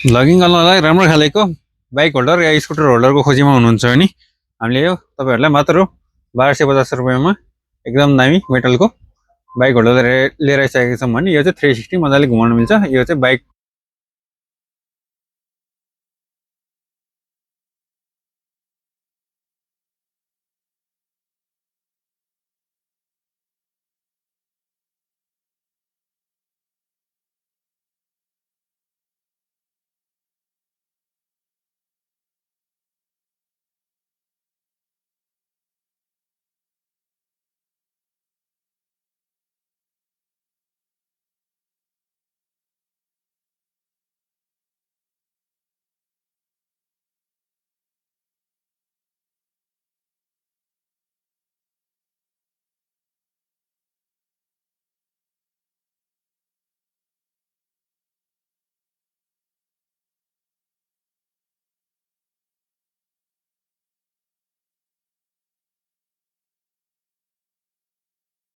Vlogging गर्नलाई राम्रो खालेको bike holder या scooter होल्डरको खोजीमा हुनुहुन्छ भने हामीले यो तपाईँहरूलाई मात्र 1250 रुपियाँमा एकदम दामी मेटलको बाइक होल्डर लिएर आइसकेको छौँ भने यो चाहिँ 360 मजाले घुमाउन मिल्छ। यो चाहिँ बाइक